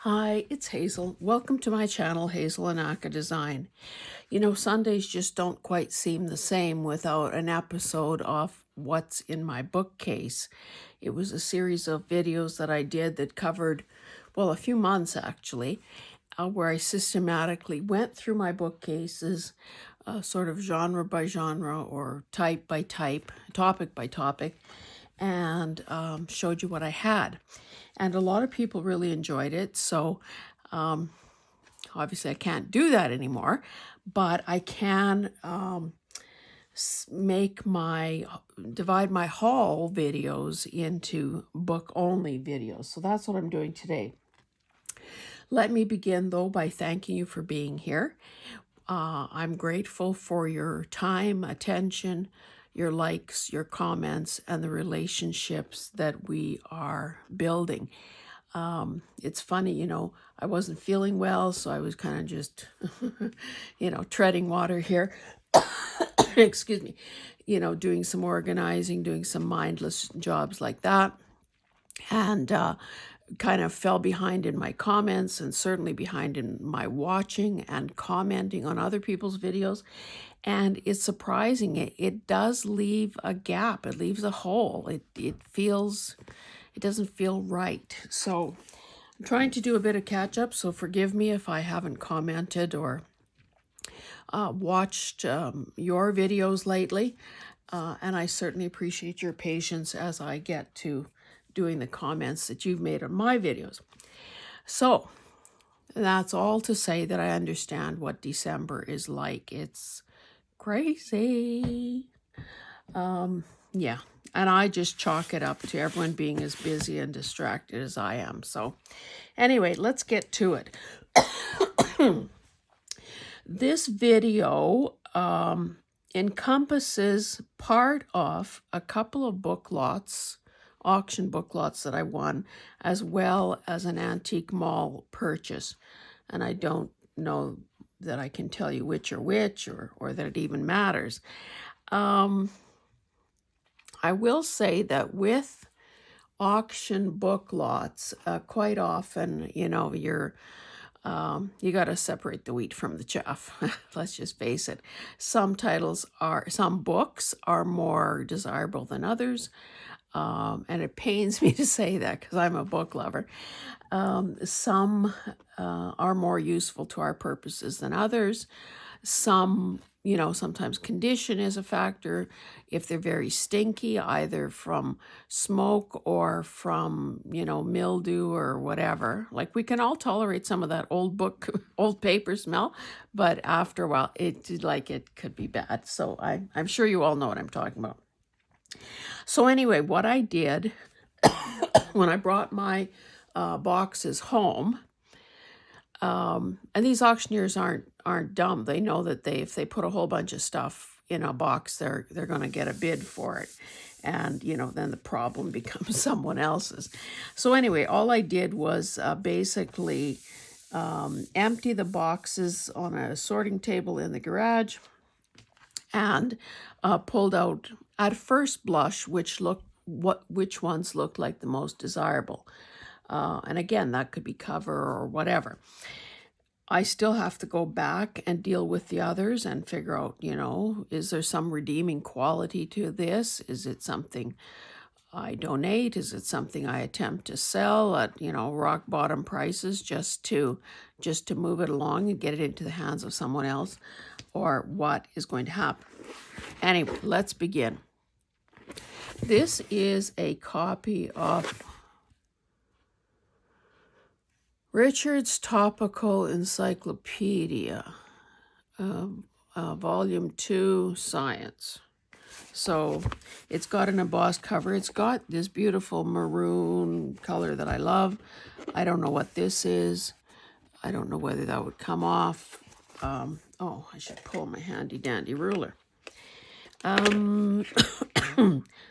Hi, it's Hazel. Welcome to my channel, Hazel and Aka Design. You know, Sundays just don't quite seem the same without an episode of What's in My Bookcase. It was a series of videos that I did that covered, well, a few months actually, where I systematically went through my bookcases, sort of genre by genre or type by type, topic by topic, and showed you what I had. And a lot of people really enjoyed it. So obviously I can't do that anymore, but I can divide my haul videos into book only videos. So that's what I'm doing today. Let me begin though by thanking you for being here. I'm grateful for your time, attention, your likes, your comments, and the relationships that we are building. It's funny, I wasn't feeling well, so I was kind of just, treading water here. Excuse me, doing some organizing, doing some mindless jobs like that. And kind of fell behind in my comments and certainly behind in my watching and commenting on other people's videos. And it's surprising. It does leave a gap. It leaves a hole. It doesn't feel right. So I'm trying to do a bit of catch up. So forgive me if I haven't commented or watched your videos lately. And I certainly appreciate your patience as I get to doing the comments that you've made on my videos. So that's all to say that I understand what December is like. It's crazy. Yeah. And I just chalk it up to everyone being as busy and distracted as I am. So anyway, let's get to it. This video encompasses part of a couple of book lots, auction book lots that I won, as well as an antique mall purchase. And I don't know that I can tell you which or that it even matters. I will say that with auction book lots, quite often, you got to separate the wheat from the chaff. Let's just face it. Some books are more desirable than others. And it pains me to say that because I'm a book lover. Some are more useful to our purposes than others. Some, sometimes condition is a factor. If they're very stinky, either from smoke or from, mildew or whatever. Like we can all tolerate some of that old paper smell, but after a while, it could be bad. So I'm sure you all know what I'm talking about. So anyway, what I did when I brought my boxes home, and these auctioneers aren't dumb. They know that if they put a whole bunch of stuff in a box, they're going to get a bid for it, and then the problem becomes someone else's. So anyway, all I did was basically empty the boxes on a sorting table in the garage, and pulled out at first blush which ones looked like the most desirable. And again, that could be cover or whatever. I still have to go back and deal with the others and figure out, is there some redeeming quality to this? Is it something I donate? Is it something I attempt to sell at, rock bottom prices just to move it along and get it into the hands of someone else? Or what is going to happen? Anyway, let's begin. This is a copy of Richard's Topical Encyclopedia, Volume 2, Science. So it's got an embossed cover. It's got this beautiful maroon color that I love. I don't know what this is. I don't know whether that would come off. I should pull my handy dandy ruler.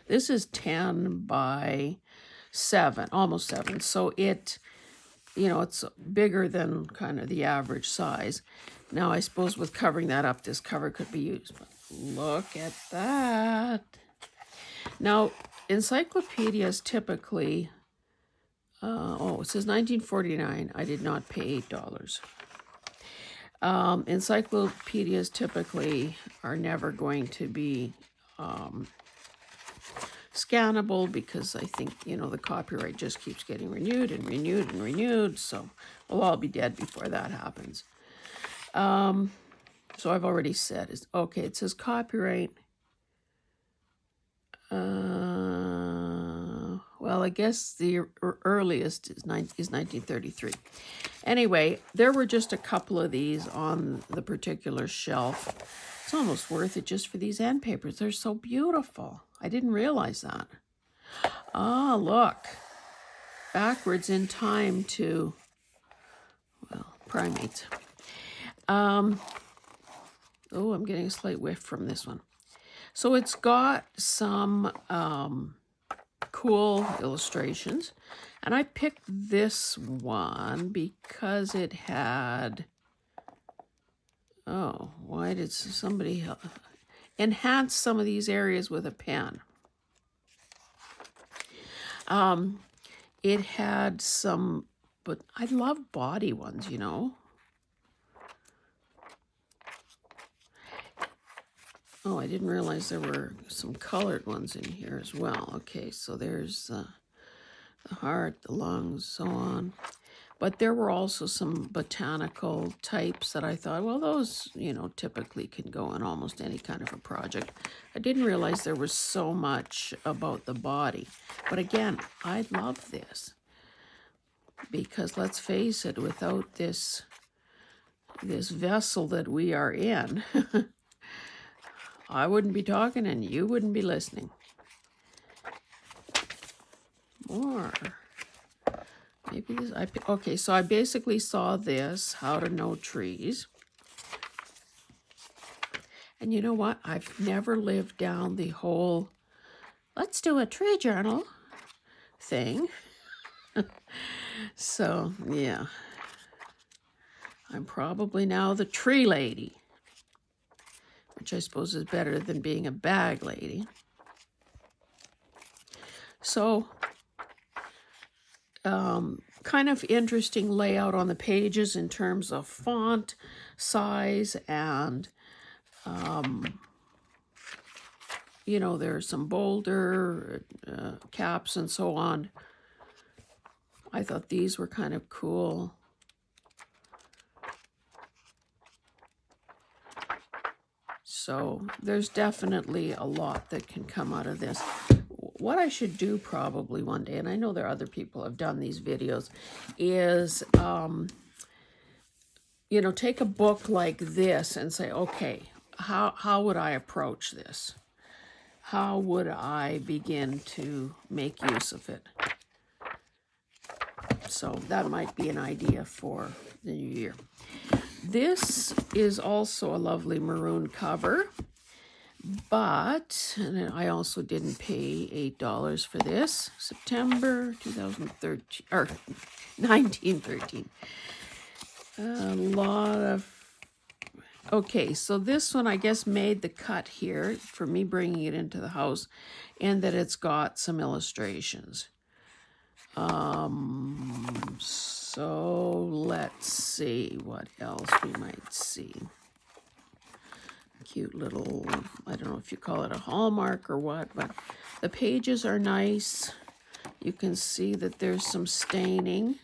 This is 10 by 7, almost 7. So it's bigger than kind of the average size. Now, I suppose with covering that up, this cover could be used. But look at that. Now, encyclopedias typically Oh, it says 1949. I did not pay $8. Encyclopedias typically are never going to be scannable because I think, you know, the copyright just keeps getting renewed and renewed and renewed. So we'll all be dead before that happens. So I've already said, okay, it says copyright. Well, I guess the earliest is 1933. Anyway, there were just a couple of these on the particular shelf. It's almost worth it just for these end papers. They're so beautiful. I didn't realize that. Ah, look. Backwards in time to, well, primates. Oh, I'm getting a slight whiff from this one. So it's got some cool illustrations. And I picked this one because it had, oh, why did somebody enhance some of these areas with a pen? It had some, but I love body ones, you know. Oh, I didn't realize there were some colored ones in here as well. Okay, so there's the heart, the lungs, so on. But there were also some botanical types that I thought, well, those, you know, typically can go in almost any kind of a project. I didn't realize there was so much about the body. But again, I love this. Because let's face it, without this vessel that we are in, I wouldn't be talking and you wouldn't be listening. More. Maybe this, okay, so I basically saw this, How to Know Trees. And you know what? I've never lived down the whole, let's do a tree journal thing. So, yeah. I'm probably now the tree lady, which I suppose is better than being a bag lady. So, kind of interesting layout on the pages in terms of font size and, you know, there's some bolder caps and so on. I thought these were kind of cool. So there's definitely a lot that can come out of this. What I should do probably one day, and I know there are other people who have done these videos, is, you know, take a book like this and say, okay, how would I approach this? How would I begin to make use of it? So that might be an idea for the new year. This is also a lovely maroon cover. But, and I also didn't pay $8 for this, September 2013, or 1913. A lot of, okay, so this one I guess made the cut here for me bringing it into the house, and that it's got some illustrations. So let's see what else we might see. Cute little, I don't know if you call it a hallmark or what, but the pages are nice. You can see that there's some staining.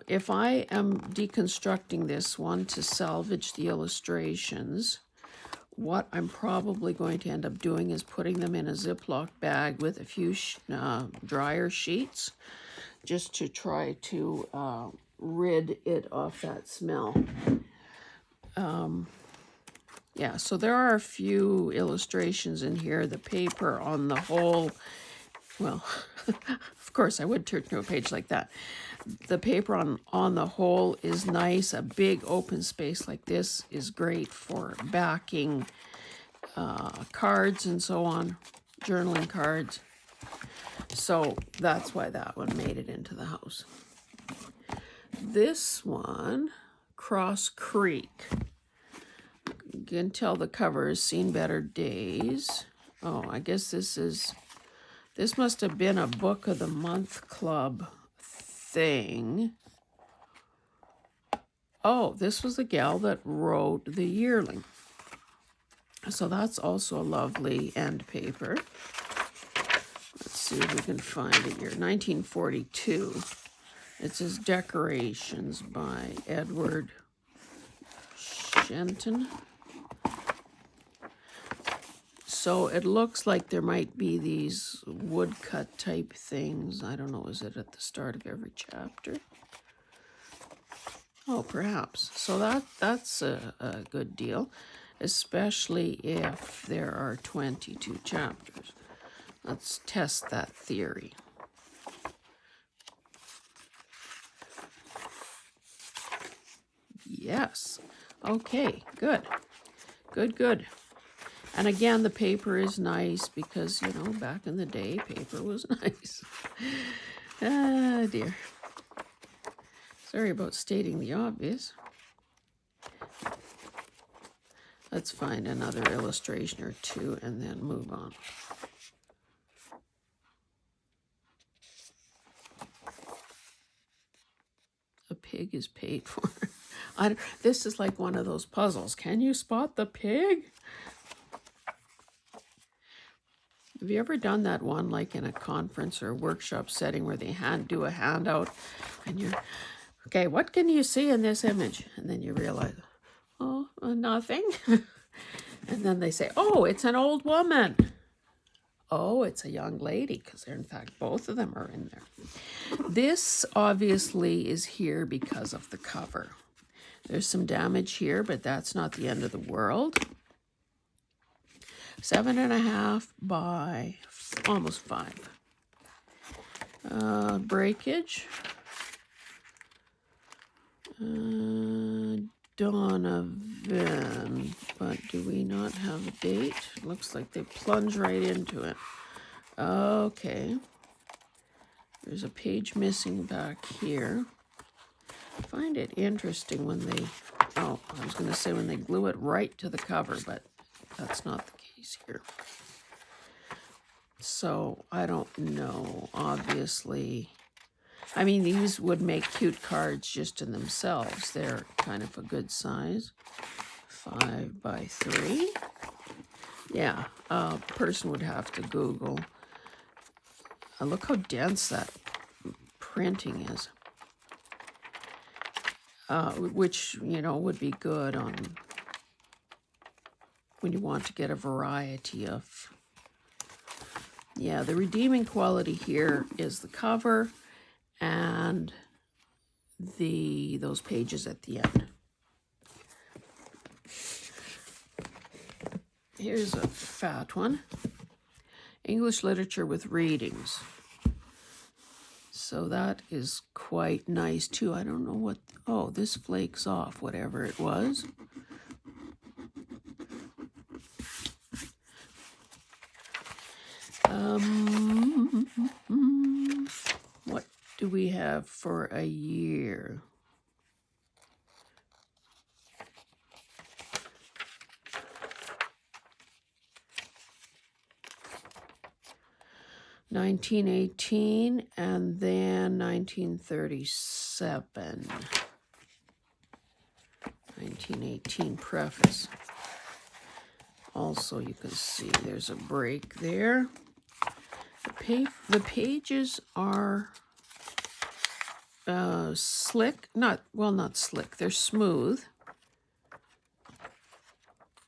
If I am deconstructing this one to salvage the illustrations, what I'm probably going to end up doing is putting them in a Ziploc bag with a few dryer sheets, just to try to rid it of that smell. Yeah, so there are a few illustrations in here. The paper on the whole, well, of course I would turn to a page like that. The paper on the whole is nice. A big open space like this is great for backing cards and so on, journaling cards. So that's why that one made it into the house. This one, Cross Creek. You can tell the cover has seen better days. Oh, I guess this must have been a Book of the Month Club thing. Oh, this was the gal that wrote The Yearling. So that's also a lovely end paper. Let's see if we can find it here. 1942. It says Decorations by Edward Shenton. So it looks like there might be these woodcut type things. I don't know, is it at the start of every chapter? Oh, perhaps. So that's a good deal, especially if there are 22 chapters. Let's test that theory. Yes. Okay, good. Good. And again, the paper is nice because, you know, back in the day, paper was nice. Ah, dear. Sorry about stating the obvious. Let's find another illustration or two and then move on. A pig is paid for. This is like one of those puzzles. Can you spot the pig? Have you ever done that one, like in a conference or workshop setting where they do a handout and you're, okay, what can you see in this image? And then you realize, oh, nothing. And then they say, oh, it's an old woman. Oh, it's a young lady, because in fact, both of them are in there. This obviously is here because of the cover. There's some damage here, but that's not the end of the world. 7.5 by almost 5. Breakage. Donovan, but do we not have a date? Looks like they plunge right into it. Okay. There's a page missing back here. I find it interesting when they, oh, I was going to say when they glue it right to the cover, but that's not the case here. So I don't know, obviously. I mean, these would make cute cards just in themselves. They're kind of a good size. 5 by 3. Yeah, a person would have to Google. Look how dense that printing is. Which, you know, would be good on when you want to get a variety of. Yeah, the redeeming quality here is the cover and those pages at the end. Here's a fat one. English literature with readings. So that is quite nice too. I don't know what, oh, this flakes off, whatever it was. What do we have for a year? (1918) and then 1937. 1918 preface. Also, you can see there's a break there. The pages are slick, not slick, they're smooth.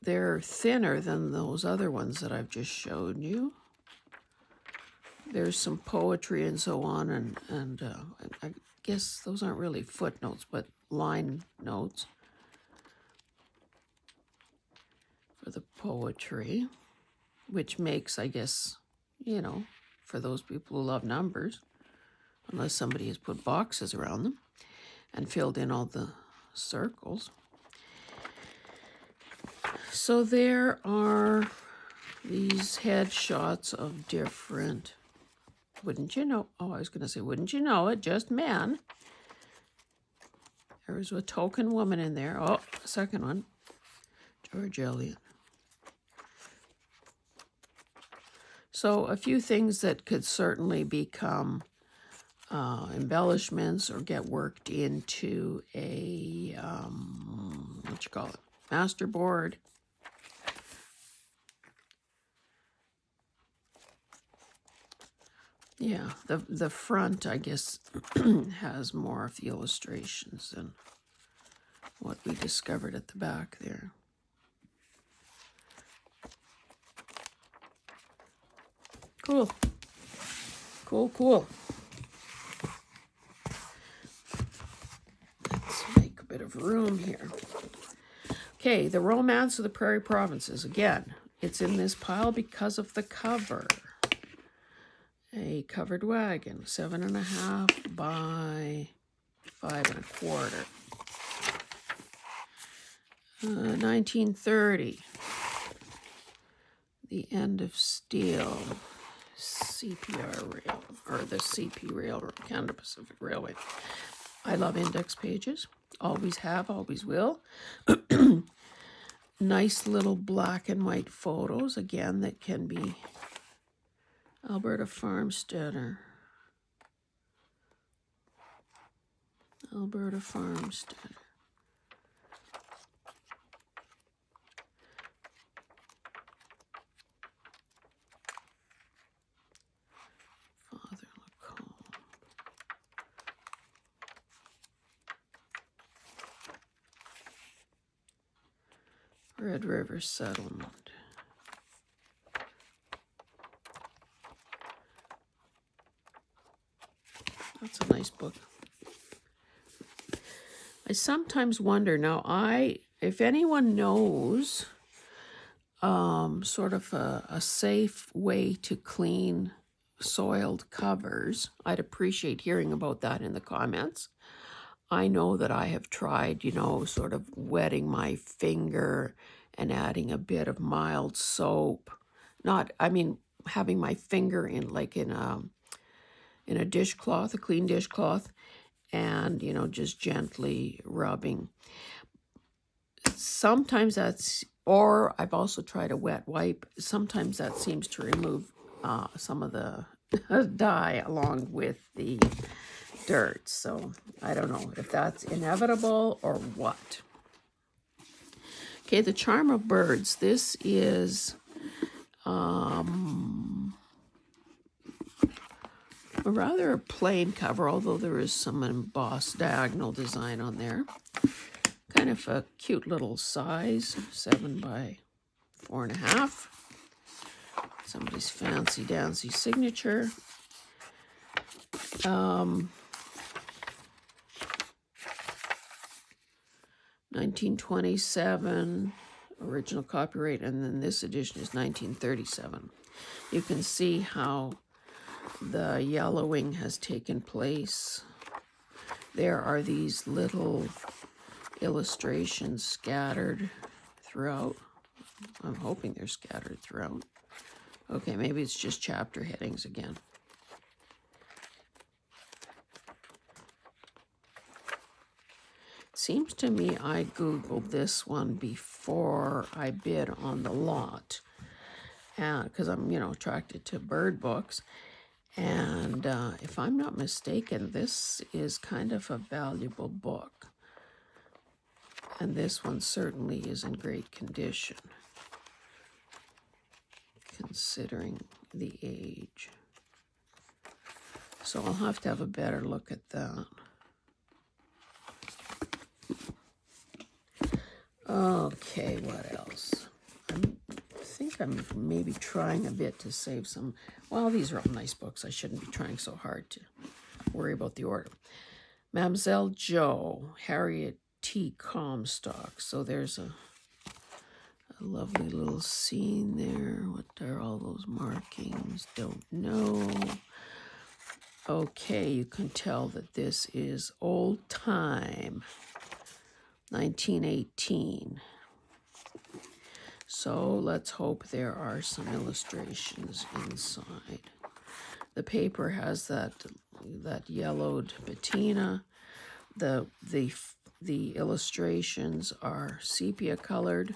They're thinner than those other ones that I've just showed you. There's some poetry and so on, and I guess those aren't really footnotes, but line notes for the poetry, which makes, I guess, you know, for those people who love numbers, unless somebody has put boxes around them and filled in all the circles. So there are these headshots of different, wouldn't you know, oh, I was going to say, wouldn't you know it, just men. There's a token woman in there. Oh, second one, George Eliot. So a few things that could certainly become embellishments or get worked into a, what you call it, masterboard. Yeah, the front, I guess, has more of the illustrations than what we discovered at the back there. Cool. Cool, cool. Let's make a bit of room here. Okay, The Romance of the Prairie Provinces. Again, it's in this pile because of the cover. A covered wagon, 7.5 by 5.25. 1930. The End of Steel. CPR Rail, or the CP Railroad, Canada Pacific Railway. I love index pages. Always have, always will. Nice little black and white photos, again, that can be Alberta Farmsteader. Alberta Farmsteader. Father Lacombe. Red River Settlement. That's a nice book. I sometimes wonder, now if anyone knows sort of a safe way to clean soiled covers, I'd appreciate hearing about that in the comments. I know that I have tried, sort of wetting my finger and adding a bit of mild soap. Having my finger in a dishcloth, a clean dishcloth, and, just gently rubbing. Sometimes or I've also tried a wet wipe. Sometimes that seems to remove some of the dye along with the dirt. So I don't know if that's inevitable or what. Okay, The Charm of Birds. This is a rather plain cover, although there is some embossed diagonal design on there. Kind of a cute little size, 7 by 4.5. Somebody's fancy dancy signature. 1927 original copyright, and then this edition is 1937. You can see how the yellowing has taken place. There are these little illustrations scattered throughout. I'm hoping they're scattered throughout. Okay, maybe it's just chapter headings again. Seems to me I Googled this one before I bid on the lot, because I'm, attracted to bird books. And if I'm not mistaken, this is kind of a valuable book. And this one certainly is in great condition, considering the age. So I'll have to have a better look at that. Okay, what else? I think I'm maybe trying a bit to save some. Well, these are all nice books. I shouldn't be trying so hard to worry about the order. Mademoiselle Joe, Harriet T. Comstock. So there's a lovely little scene there. What are all those markings? Don't know. Okay, you can tell that this is old time. 1918. So let's hope there are some illustrations inside. The paper has that yellowed patina. The illustrations are sepia colored,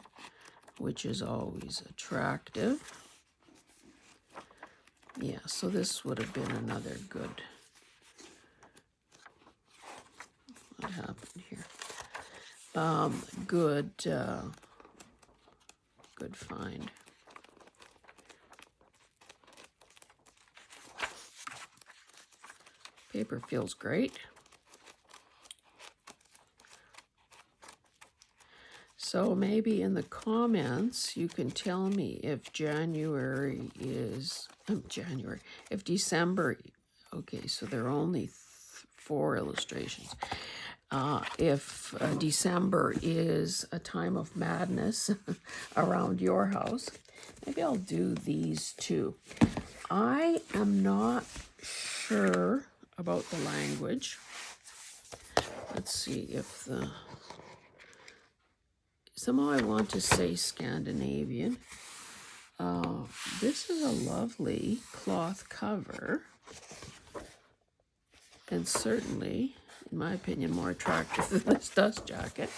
which is always attractive. Yeah, so this would have been another good, what happened here? Good, good find. Paper feels great. So maybe in the comments you can tell me if January is, if December, okay, so there are only 4 illustrations. If December is a time of madness around your house, maybe I'll do these too. I am not sure about the language. Let's see if the, somehow I want to say Scandinavian. This is a lovely cloth cover, and certainly, in my opinion, more attractive than this dust jacket.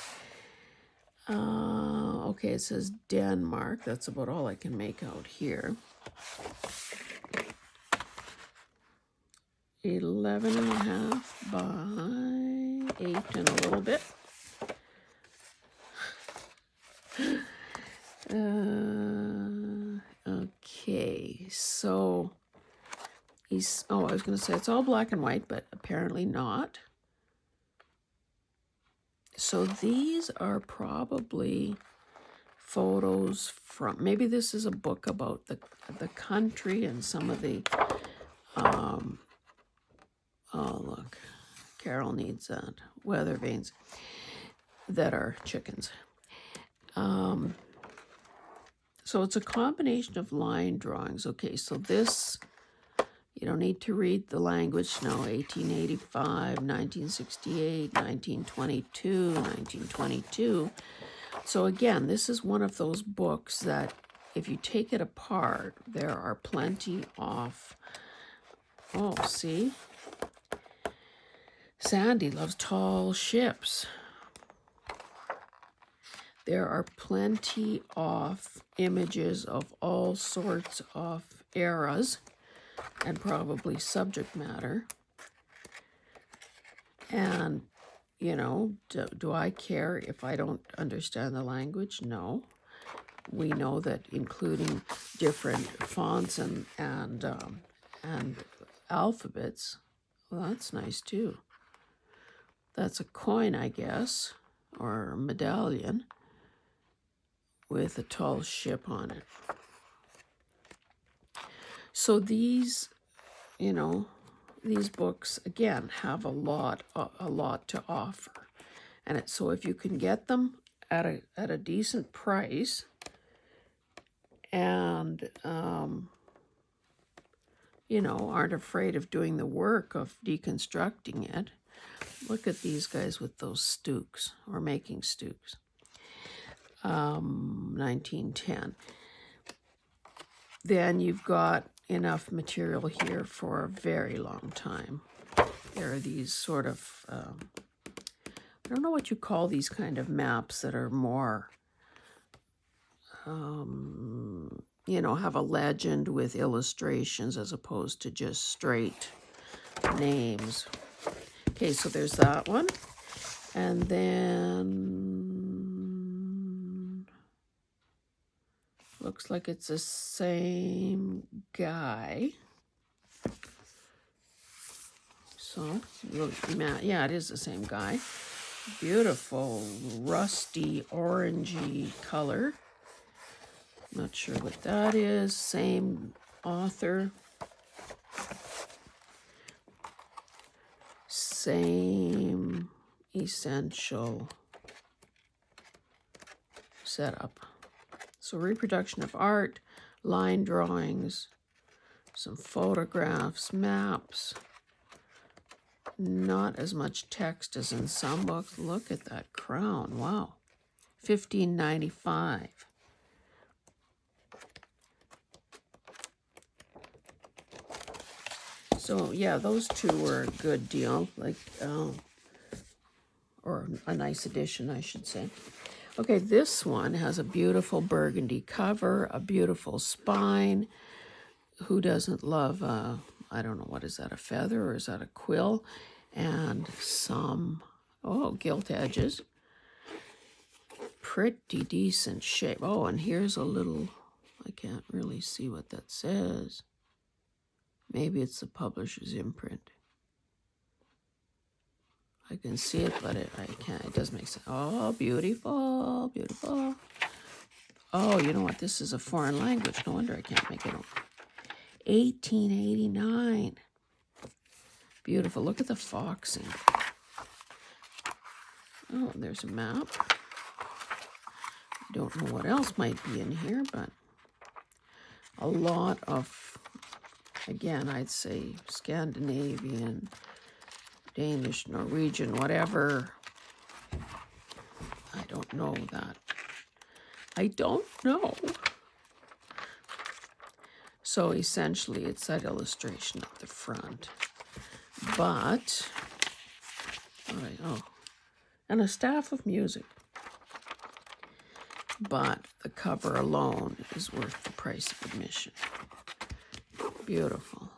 Okay, it says Denmark. That's about all I can make out here. 11.5 by 8 and a little bit. Okay, so he's, oh, I was going to say it's all black and white, but apparently not. So these are probably photos from, maybe this is a book about the country and some of the, oh, look, Carol needs that, weather vanes that are chickens. So it's a combination of line drawings. Okay, so this, you don't need to read the language. No, 1885, 1968, 1922, 1922. So again, this is one of those books that if you take it apart, there are plenty of, oh, see? Sandy loves tall ships. There are plenty of images of all sorts of eras and probably subject matter. And, you know, do I care if I don't understand the language? No. We know that including different fonts and alphabets, well, that's nice too. That's a coin, I guess, or a medallion with a tall ship on it. So these, you know, these books, again, have a lot to offer. And so if you can get them at a decent price and, you know, aren't afraid of doing the work of deconstructing it, look at these guys with those stooks, or making stooks. 1910. Then you've got enough material here for a very long time. There are these sort of, I don't know what you call these kind of maps that are more, you know, have a legend with illustrations as opposed to just straight names. Okay, so there's that one. And then looks like it's the same guy. So, yeah, it is the same guy. Beautiful, rusty, orangey color. Not sure what that is. Same author. Same essential setup. So reproduction of art, line drawings, some photographs, maps. Not as much text as in some books. Look at that crown. Wow. $15.95. So yeah, those two were a good deal, like, or a nice addition, I should say. Okay, this one has a beautiful burgundy cover, a beautiful spine, who doesn't love, I don't know, what is that, a feather or is that a quill? And some, gilt edges. Pretty decent shape. Oh, and here's a little, I can't really see what that says. Maybe it's the publisher's imprint. I can see it, but I can't. It doesn't make sense. Oh, beautiful, beautiful. Oh, you know what? This is a foreign language. No wonder I can't make it out. 1889. Beautiful. Look at the foxing. Oh, there's a map. I don't know what else might be in here, but a lot of, again, I'd say Scandinavian, Danish, Norwegian, whatever. I don't know that. I don't know. So essentially, it's that illustration at the front. But, all right, and a staff of music. But the cover alone is worth the price of admission. Beautiful.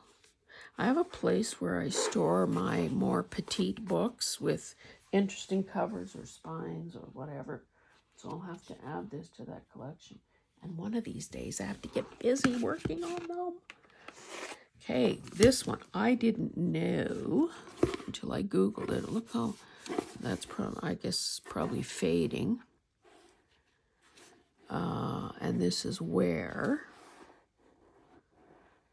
I have a place where I store my more petite books with interesting covers or spines or whatever. So I'll have to add this to that collection. And one of these days I have to get busy working on them. Okay, this one I didn't know until I Googled it. Look how that's I guess probably fading. And this is where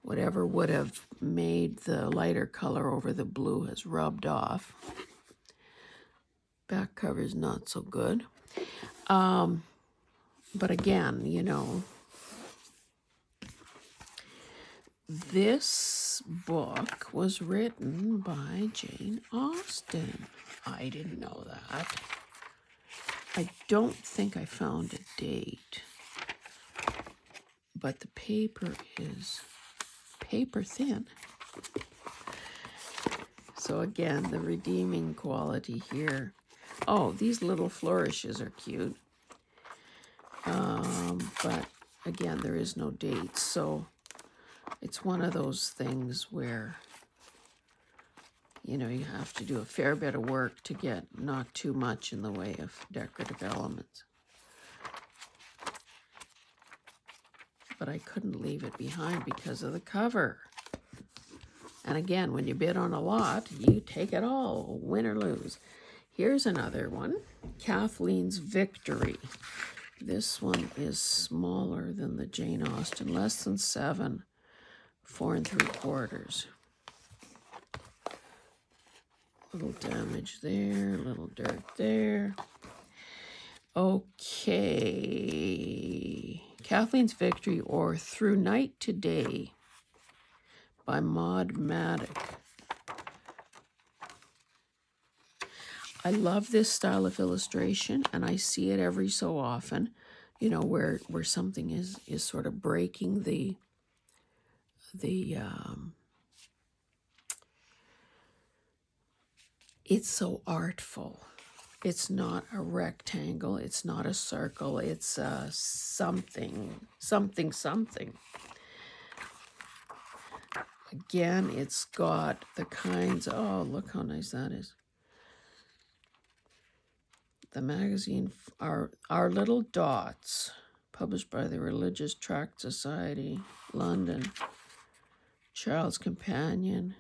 whatever would have made the lighter color over the blue has rubbed off. Back cover is not so good. But again, you know, this book was written by Jane Austen. I didn't know that. I don't think I found a date, but the paper is paper thin. So again, the redeeming quality here. Oh, these little flourishes are cute. But again, there is no date. So it's one of those things where, you know, you have to do a fair bit of work to get not too much in the way of decorative elements. But I couldn't leave it behind because of the cover. And again, when you bid on a lot, you take it all, win or lose. Here's another one, Kathleen's Victory. This one is smaller than the Jane Austen, less than 7, 4 3/4. Little damage there, little dirt there. Okay, Kathleen's Victory, or Through Night to Day by Maud Maddock. I love this style of illustration, and I see it every so often, you know, where something is sort of breaking the it's so artful. It's not a rectangle, it's not a circle, it's something. Again, it's got the kinds, oh, look how nice that is. The magazine, Our Little Dots, published by the Religious Tract Society, London. Child's Companion.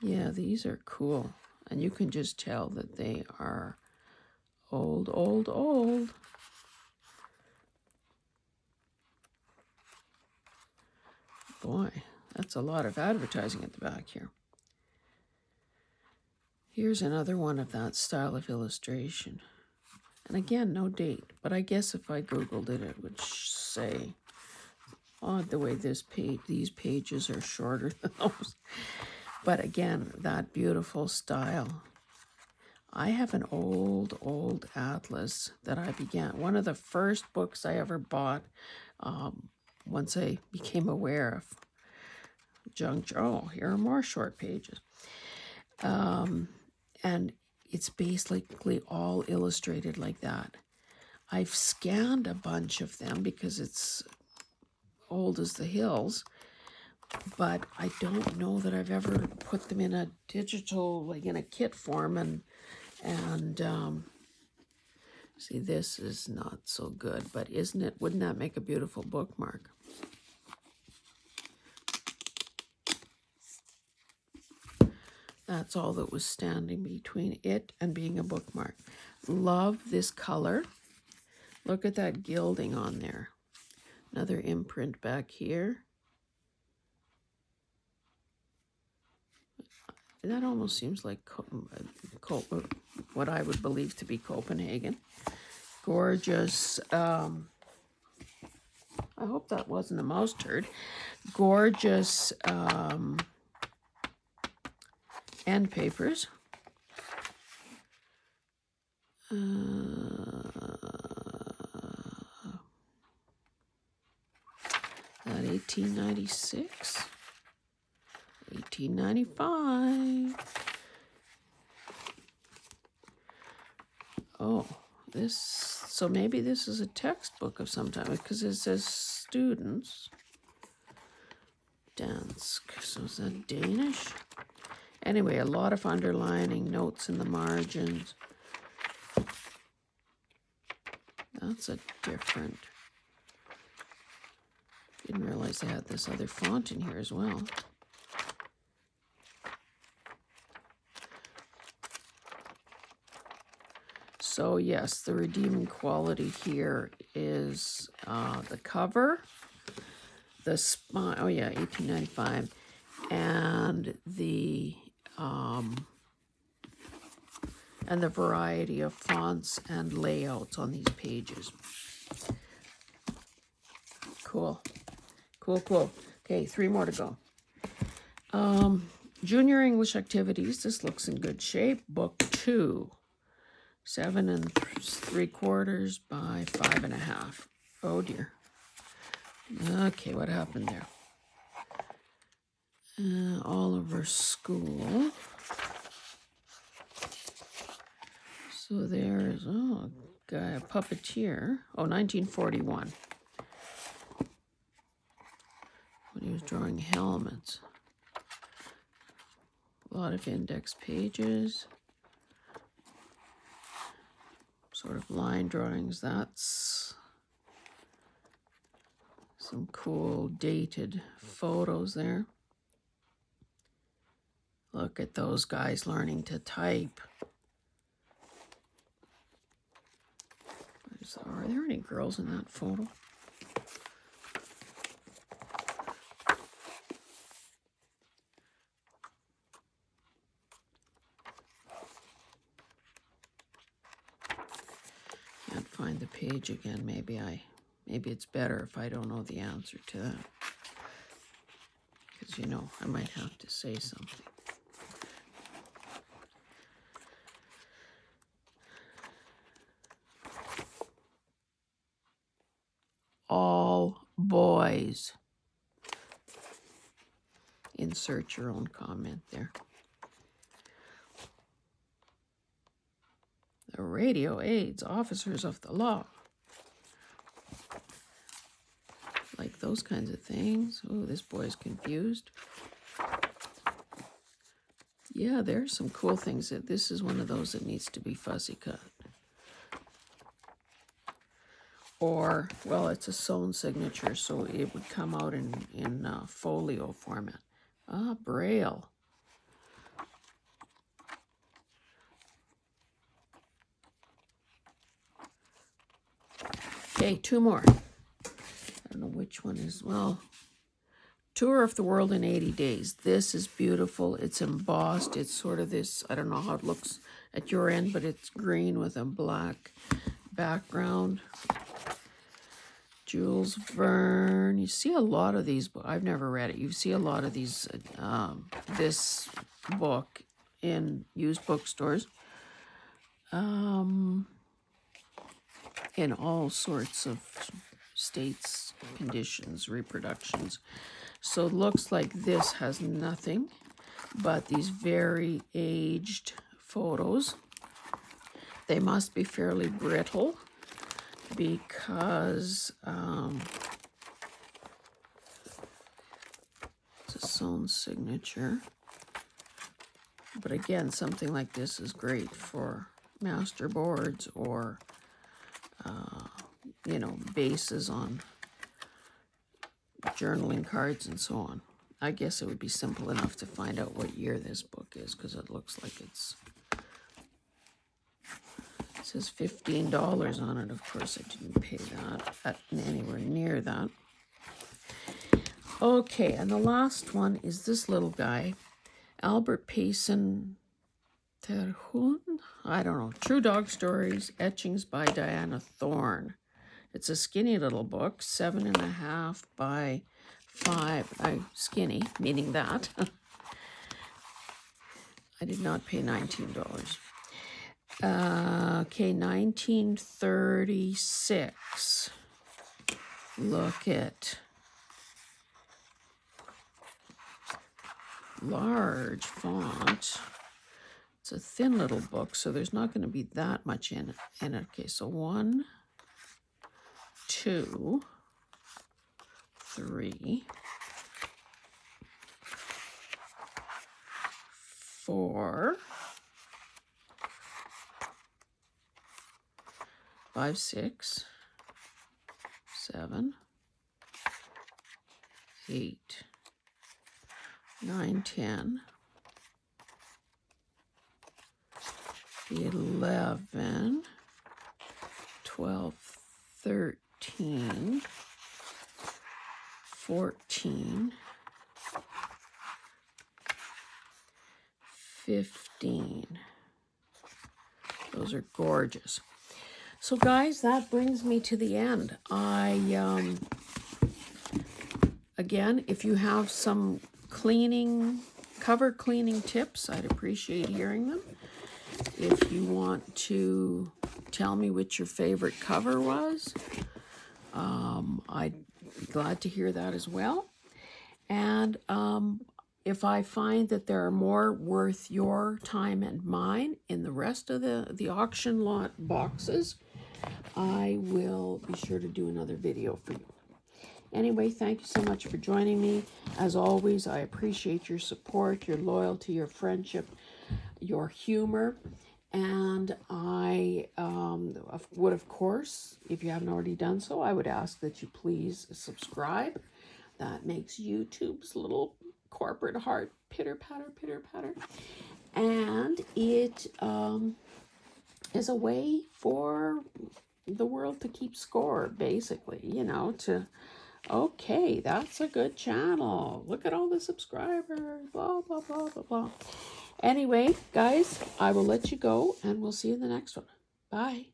Yeah, these are cool. And you can just tell that they are old. Boy, that's a lot of advertising at the back here. Here's another one of that style of illustration. And again, no date, but I guess if I Googled it, it would say, odd the way these pages are shorter than those. But again, that beautiful style. I have an old atlas that I began, one of the first books I ever bought once I became aware of junk. Oh, here are more short pages. And it's basically all illustrated like that. I've scanned a bunch of them because it's old as the hills, but I don't know that I've ever put them in a digital, like in a kit form, and see, this is not so good, but wouldn't that make a beautiful bookmark? That's all that was standing between it and being a bookmark. Love this color. Look at that gilding on there. Another imprint back here. That almost seems like what I would believe to be Copenhagen. Gorgeous. I hope that wasn't a mouse turd. Gorgeous end papers. That 1896, 1895. Oh, so maybe this is a textbook of some type because it says students. Dansk, so is that Danish? Anyway, a lot of underlining, notes in the margins. That's a different. Didn't realize they had this other font in here as well. So yes, the redeeming quality here is the cover, the spine. Oh yeah, 1895, and the variety of fonts and layouts on these pages. Cool. Cool, cool. Okay, 3 more to go. Junior English Activities. This looks in good shape. Book 2. 7 3/4 by 5.5. Oh dear. Okay, what happened there? Oliver School. So there's, a guy, a puppeteer. Oh, 1941. When he was drawing helmets. A lot of index pages. Sort of line drawings. That's some cool dated photos there. Look at those guys learning to type. Are there any girls in that photo? Can't find the page again. Maybe it's better if I don't know the answer to that. Because, I might have to say something. All boys. Insert your own comment there. The radio aids officers of the law. Like those kinds of things. Oh, this boy's confused. Yeah, there's some cool things. This is one of those that needs to be fussy cut. Or, well, it's a sewn signature, so it would come out in folio format. Braille. Okay, 2 more. I don't know which one is, well, Tour of the World in 80 Days. This is beautiful. It's embossed. It's sort of this, I don't know how it looks at your end, but it's green with a black background. Jules Verne. You see a lot of these books. I've never read it. You see a lot of these, this book in used bookstores. In all sorts of states, conditions, reproductions. So it looks like this has nothing but these very aged photos. They must be fairly brittle. because it's a sewn signature. But again, something like this is great for master boards or, you know, bases on journaling cards and so on. I guess it would be simple enough to find out what year this book is, because it looks like it says $15 on it. Of course, I didn't pay that anywhere near that. Okay, and the last one is this little guy, Albert Payson Terhune. I don't know. True Dog Stories, Etchings by Diana Thorne. It's a skinny little book, 7.5 by 5. Skinny, meaning that. I did not pay $19. Okay, 1936. Look at large font. It's a thin little book, so there's not going to be that much in it. Okay, so 1, 2, 3, 4, 5, 6, 7, 8, 9, 10, 11, 12, 13, 14, 15. Those are gorgeous. So guys, that brings me to the end. Again, if you have some cover cleaning tips, I'd appreciate hearing them. If you want to tell me what your favorite cover was, I'd be glad to hear that as well. And if I find that there are more worth your time and mine in the rest of the auction lot boxes, I will be sure to do another video for you. Anyway, thank you so much for joining me. As always, I appreciate your support, your loyalty, your friendship, your humor. And I would, of course, if you haven't already done so, I would ask that you please subscribe. That makes YouTube's little corporate heart pitter-patter, pitter-patter. And it is a way for the world to keep score, basically, you know, to, okay, that's a good channel. Look at all the subscribers, blah, blah, blah, blah, blah. Anyway, guys, I will let you go, and we'll see you in the next one. Bye.